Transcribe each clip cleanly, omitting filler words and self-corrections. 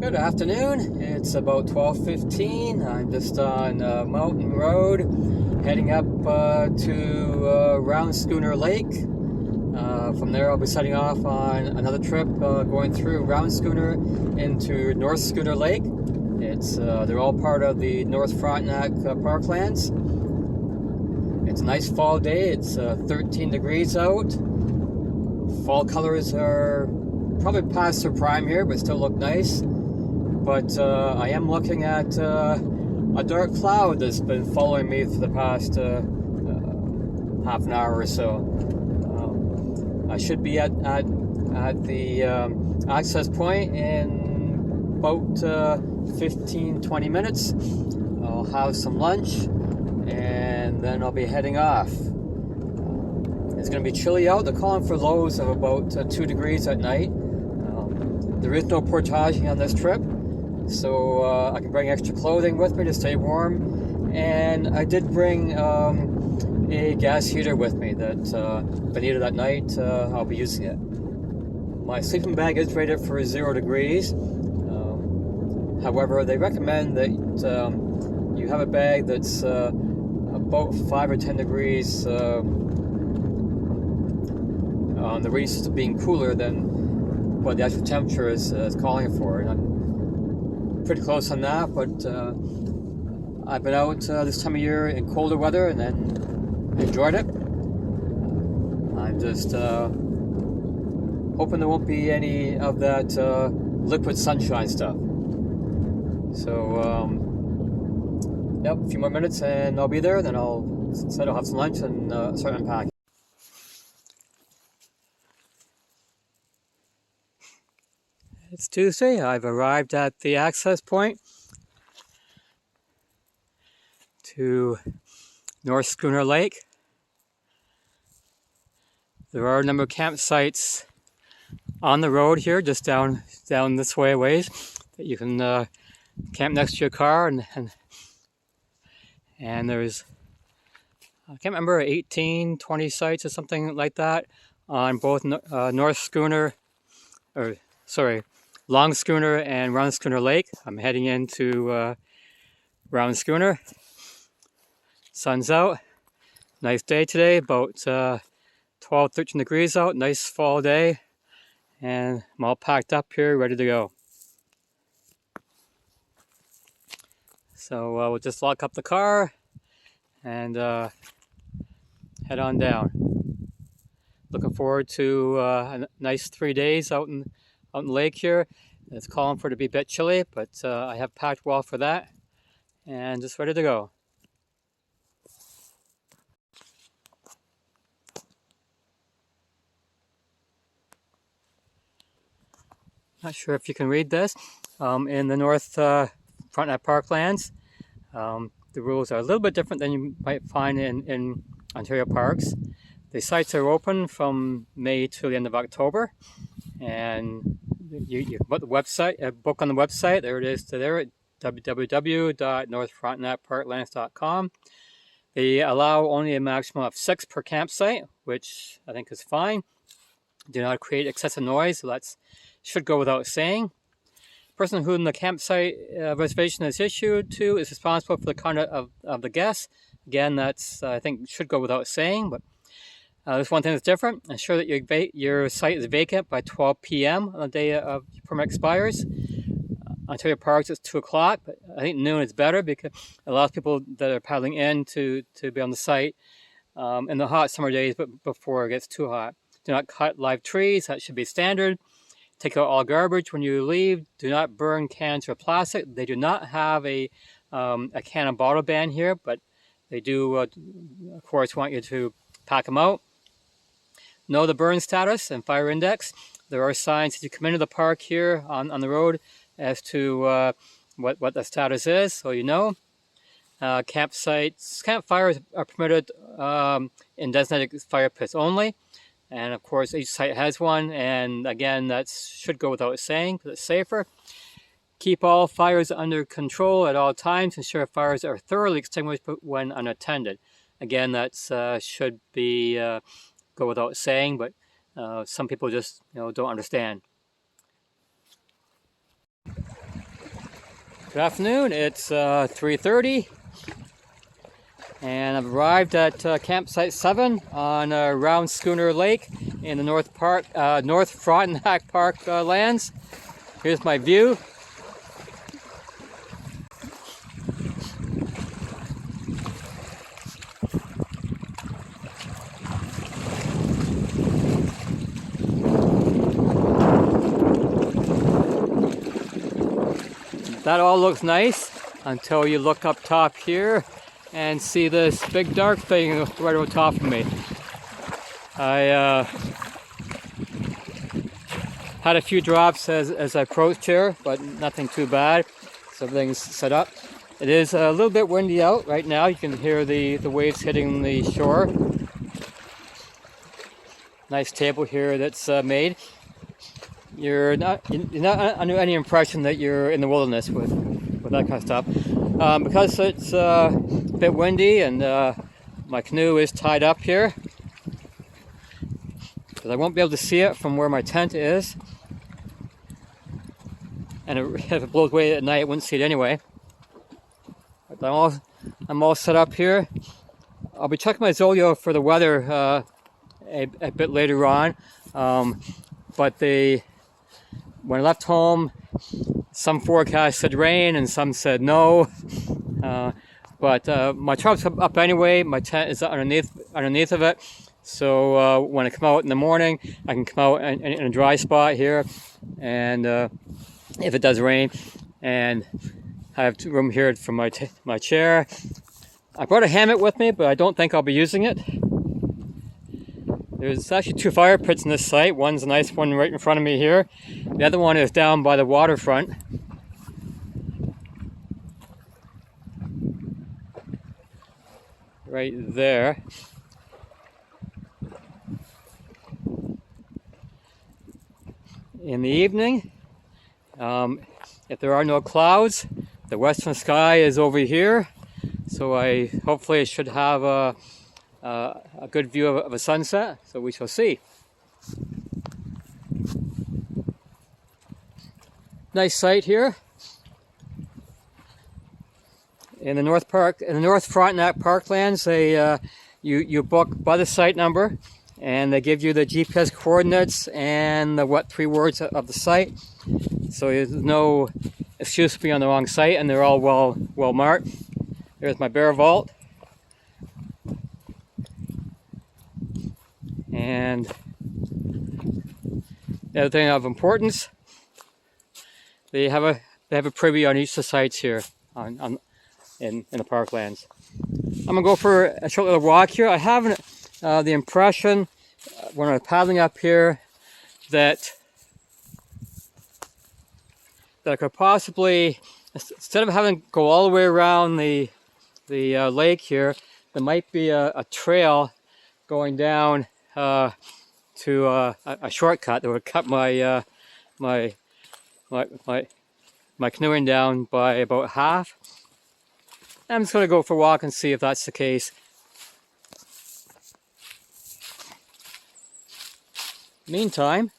Good afternoon. It's about 12:15. I'm just on Mountain Road, heading up to Round Schooner Lake. From there, I'll be setting off on another trip going through Round Schooner into North Schooner Lake. They're all part of the North Frontenac Parklands. It's a nice fall day. It's 13 degrees out. Fall colors are probably past their prime here, but still look nice. But I am looking at a dark cloud that's been following me for the past half an hour or so. I should be at the access point in about 15-20 minutes. I'll have some lunch and then I'll be heading off. It's going to be chilly out. They're calling for lows of about 2 degrees at night. There is no portaging on this trip, so I can bring extra clothing with me to stay warm. And I did bring a gas heater with me that if I need it at night, I'll be using it. My sleeping bag is rated for 0 degrees. However, they recommend that you have a bag that's about 5 or 10 degrees on the reasons of being cooler than what the actual temperature is calling for. And I'm pretty close on that, but I've been out this time of year in colder weather and then enjoyed it. I'm just hoping there won't be any of that liquid sunshine stuff. So, yep, a few more minutes and I'll be there. Then I'll have some lunch and start unpacking. It's Tuesday. I've arrived at the access point to North Schooner Lake. There are a number of campsites on the road here, just down this way a ways, that you can camp next to your car, and there's, I can't remember, 18, 20 sites or something like that on both North Schooner, or sorry, Long Schooner and Round Schooner Lake. I'm heading into Round Schooner. Sun's out. Nice day today, about 12, 13 degrees out. Nice fall day. And I'm all packed up here, ready to go. So we'll just lock up the car and head on down. Looking forward to a nice 3 days out in the lake here. It's calling for it to be a bit chilly, but I have packed well for that and just ready to go. Not sure if you can read this. In the North Frontenac Parklands, the rules are a little bit different than you might find in Ontario parks. The sites are open from May to the end of October, and you can book on the website. There it is there at www.northfrontenacparklands.com. They allow only a maximum of 6 per campsite, which I think is fine. Do not create excessive noise, so that should go without saying. The person whom the campsite reservation is issued to is responsible for the conduct of the guests. Again, that's I think should go without saying, but there's one thing that's different. Ensure that your site is vacant by 12 p.m. on the day of your permit expires. Ontario Parks it's 2 o'clock, but I think noon is better because a lot of people that are paddling in to be on the site in the hot summer days, but before it gets too hot. Do not cut live trees. That should be standard. Take out all garbage when you leave. Do not burn cans or plastic. They do not have a can and bottle ban here, but they do, of course, want you to pack them out. Know the burn status and fire index. There are signs as you come into the park here on the road as to what the status is, so you know. Campfires are permitted in designated fire pits only. And of course, each site has one, and again, that should go without saying because it's safer. Keep all fires under control at all times. Ensure fires are thoroughly extinguished when unattended. Again, that should be go without saying, but some people just don't understand. Good afternoon, it's 3:30 and I've arrived at campsite 7 on Round Schooner Lake in the North Frontenac Parklands. Here's my view. That all looks nice until you look up top here and see this big dark thing right over top of me. I had a few drops as I approached here, but nothing too bad. So everything's set up. It is a little bit windy out right now. You can hear the waves hitting the shore. Nice table here that's made. You're not under any impression that you're in the wilderness with that kind of stuff. Because it's a bit windy and my canoe is tied up here, because I won't be able to see it from where my tent is, and if it blows away at night I wouldn't see it anyway. But I'm all set up here. I'll be checking my Zolio for the weather a bit later on, but when I left home, some forecasts said rain and some said no. But my tarp's up anyway. My tent is underneath of it. So when I come out in the morning, I can come out in a dry spot here. And if it does rain, and I have room here for my chair. I brought a hammock with me, but I don't think I'll be using it. There's actually 2 fire pits in this site. One's a nice one right in front of me here. The other one is down by the waterfront. Right there. In the evening, if there are no clouds, the western sky is over here. So hopefully I should have a good view of a sunset, so we shall see. Nice site here in the North Frontenac Parklands. You book by the site number, and they give you the GPS coordinates and the 3 words of the site. So there's no excuse to be on the wrong site, and they're all well marked. There's my bear vault. And the other thing of importance, they have a privy on each of the sites here in the parklands. I'm gonna go for a short little walk here. I have the impression when I'm paddling up here that I could possibly, instead of having to go all the way around the lake here, there might be a trail going down to a shortcut that would cut my canoeing down by about half. I'm just going to go for a walk and see if that's the case. Meantime,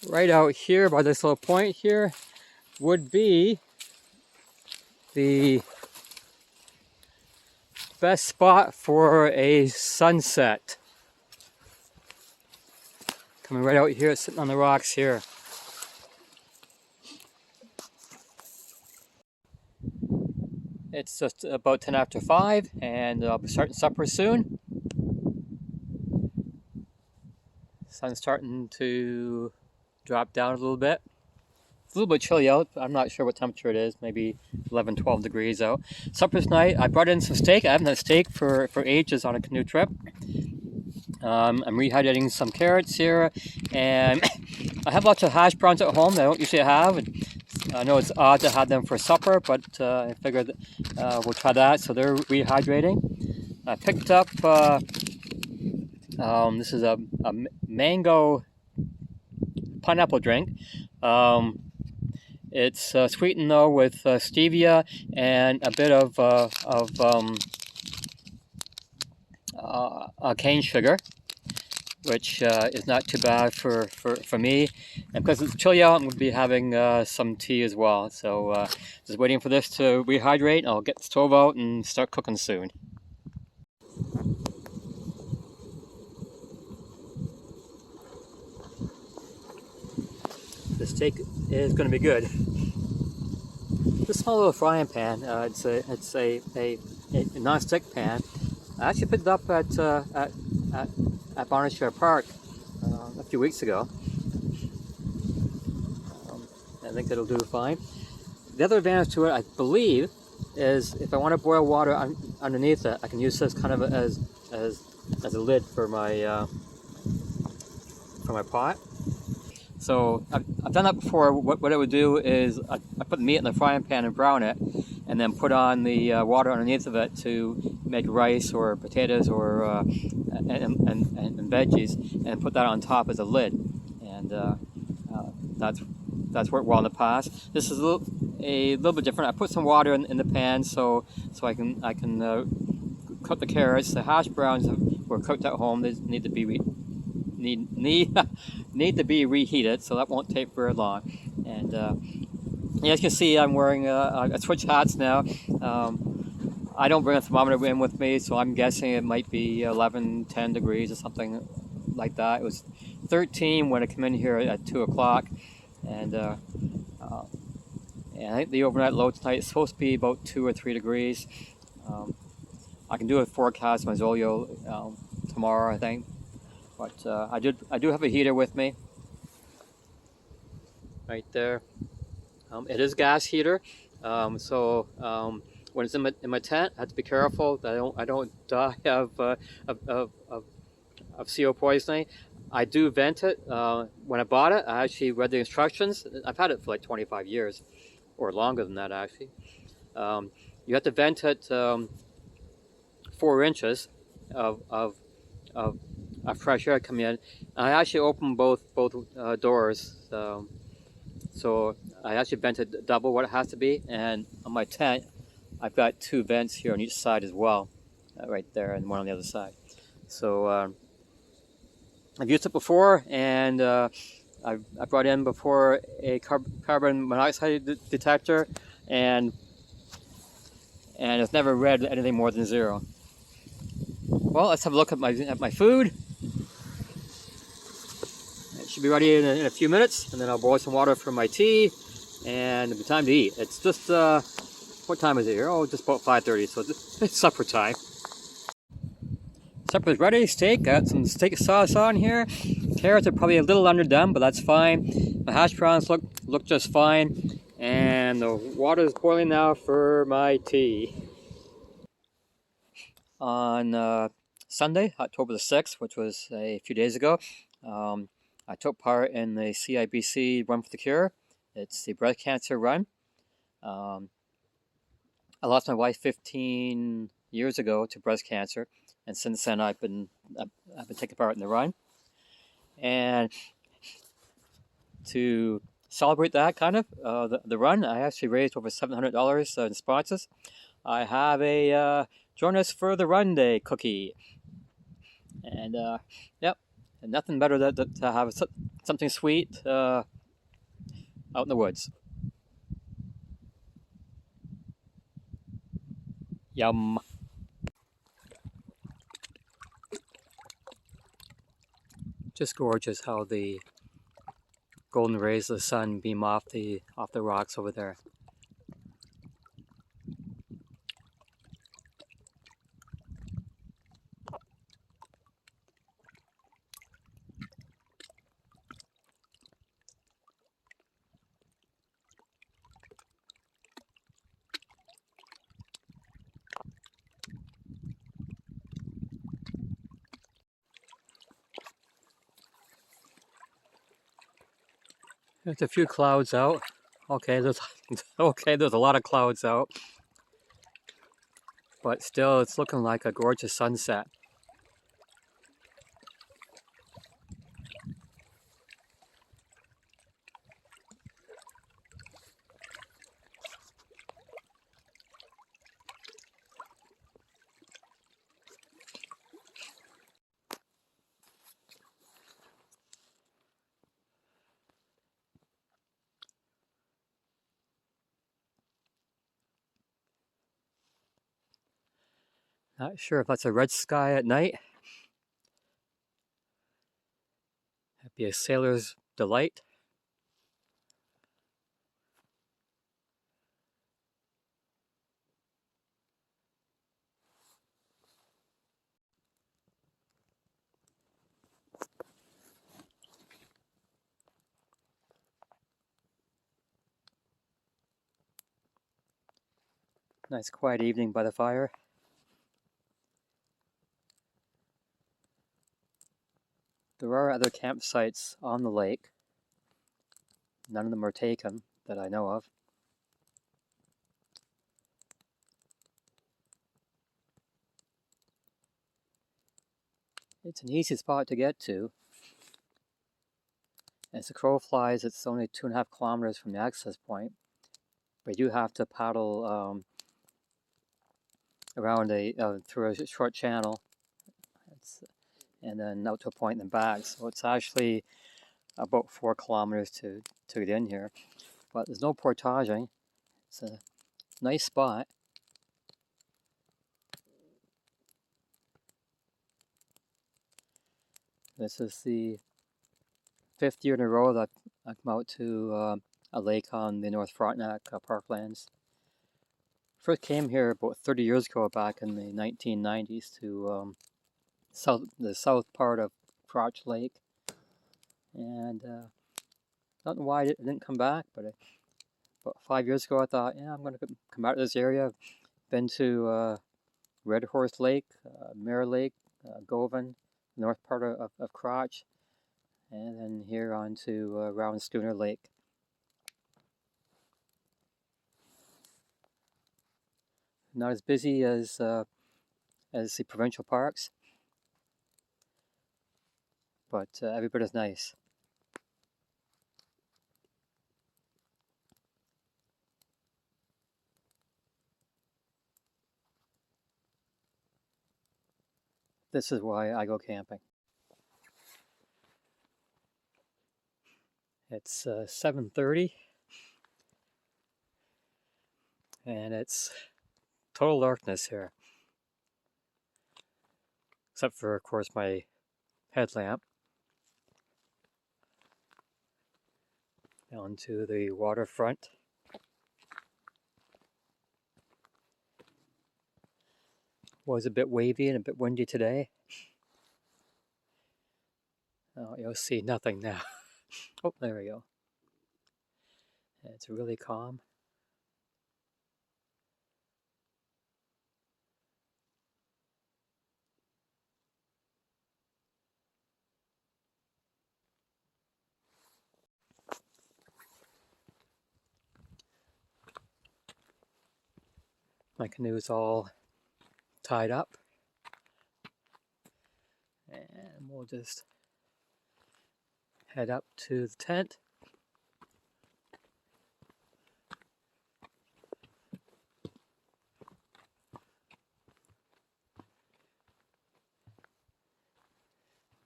right out here by this little point here would be the best spot for a sunset. Coming right out here, sitting on the rocks here. It's just about 10 after 5, and I'll be starting supper soon. Sun's starting to drop down a little bit. It's a little bit chilly out. I'm not sure what temperature it is. Maybe 11, 12 degrees out. Supper tonight, I brought in some steak. I haven't had steak for ages on a canoe trip. I'm rehydrating some carrots here, and I have lots of hash browns at home that I don't usually have. I know it's odd to have them for supper, but I figured we'll try that. So they're rehydrating. I picked up, this is a mango pineapple drink. It's sweetened though with stevia and a bit of cane sugar. which is not too bad for me. And because it's chilly out, I'm going to be having some tea as well. So just waiting for this to rehydrate. I'll get the stove out and start cooking soon. The steak is going to be good. This small little frying pan, it's a non-stick pan. I actually picked it up at Frontenac Park a few weeks ago. I think it'll do fine. The other advantage to it, I believe, is if I want to boil water underneath it, I can use this kind of as a lid for my pot. So I've done that before. What I would do is I put the meat in the frying pan and brown it, and then put on the water underneath of it to make rice or potatoes or and veggies, and put that on top as a lid. And that's worked well in the past. This is a little bit different. I put some water in the pan so I can cook the carrots. The hash browns were cooked at home. They need to be need to be reheated, so that won't take very long. And as you can see, I'm wearing I switch hats now. I don't bring a thermometer in with me, so I'm guessing it might be 10 degrees or something like that. It was 13 when I came in here at 2 o'clock, and I think the overnight low tonight is supposed to be about 2 or 3 degrees. I can do a forecast my Zolio tomorrow, I think. But I do have a heater with me, right there. It is a gas heater, so when it's in my tent, I have to be careful that I don't die of CO poisoning. I do vent it. When I bought it, I actually read the instructions. I've had it for like 25 years, or longer than that actually. You have to vent it 4 inches of fresh air coming in. I actually opened both doors, so I actually vented double what it has to be. And on my tent, I've got 2 vents here on each side as well, right there, and one on the other side. So I've used it before, and I brought in before a carbon monoxide detector, and it's never read anything more than 0. Well, let's have a look at my food. It should be ready in a few minutes, and then I'll boil some water for my tea, and it'll be time to eat. It's just, what time is it here? Oh, just about 5:30, so it's supper time. Supper's ready. Steak, got some steak sauce on here. Carrots are probably a little underdone, but that's fine. My hash browns look just fine, and the water is boiling now for my tea. On Sunday, October the 6th, which was a few days ago, I took part in the CIBC Run for the Cure. It's the breast cancer run. I lost my wife 15 years ago to breast cancer, and since then I've been taking part in the run. And to celebrate that kind of the run, I actually raised over $700 in sponsors. I have a Join Us for the Run Day cookie, and yep, and nothing better than to have something sweet out in the woods. Yum. Just gorgeous how the golden rays of the sun beam off the rocks over there. There's a few clouds out. Okay, there's a lot of clouds out, but still, it's looking like a gorgeous sunset. Not sure if that's a red sky at night. That'd be a sailor's delight. Nice quiet evening by the fire. There are other campsites on the lake. None of them are taken that I know of. It's an easy spot to get to. As the crow flies, it's only 2.5 kilometers from the access point. But you do have to paddle around through a short channel, and then out to a point and then back. So it's actually about 4 kilometers to get in here. But there's no portaging. It's a nice spot. This is the 5th year in a row that I've come out to a lake on the North Frontenac Parklands. First came here about 30 years ago, back in the 1990s, to the south part of Crotch Lake, and I don't know why I didn't come back, but about 5 years ago I thought, yeah, I'm going to come out to this area. I've been to Red Horse Lake, Mare Lake, Govan, north part of Crotch, and then here on to around Schooner Lake. Not as busy as the provincial parks, but everybody's nice. This is why I go camping. It's 7:30, and it's total darkness here, except for, of course, my headlamp. Down to the waterfront. Was a bit wavy and a bit windy today. Oh, you'll see nothing now. Oh, there we go. It's really calm. My canoe's all tied up, and we'll just head up to the tent.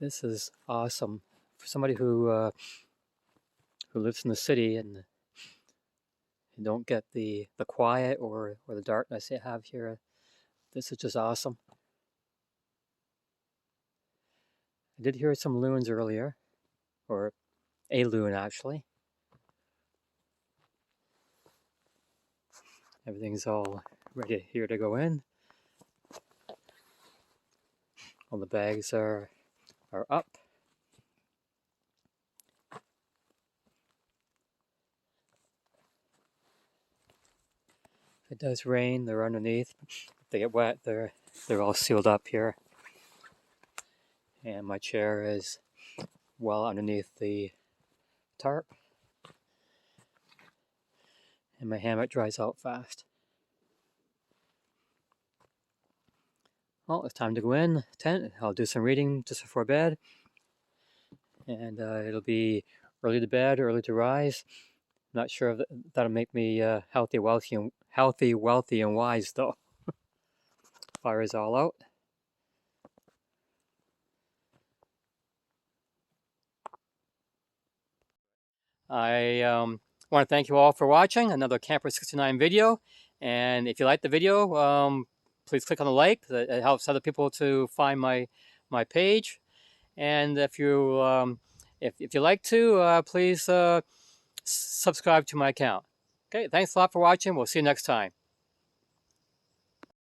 This is awesome for somebody who lives in the city and you don't get the quiet or the darkness you have here. This is just awesome. I did hear some loons earlier, or a loon actually. Everything's all ready here to go in. All the bags are up. If it does rain, they're underneath. If they get wet, they're all sealed up here. And my chair is well underneath the tarp. And my hammock dries out fast. Well, it's time to go in the tent. I'll do some reading just before bed. And it'll be early to bed, early to rise. Not sure if that'll make me healthy, wealthy, and wise, though. Fire is all out. I want to thank you all for watching another Camper 69 video. And if you like the video, please click on the like. It helps other people to find my page. And if you like to, please subscribe to my account. Okay, thanks a lot for watching. We'll see you next time.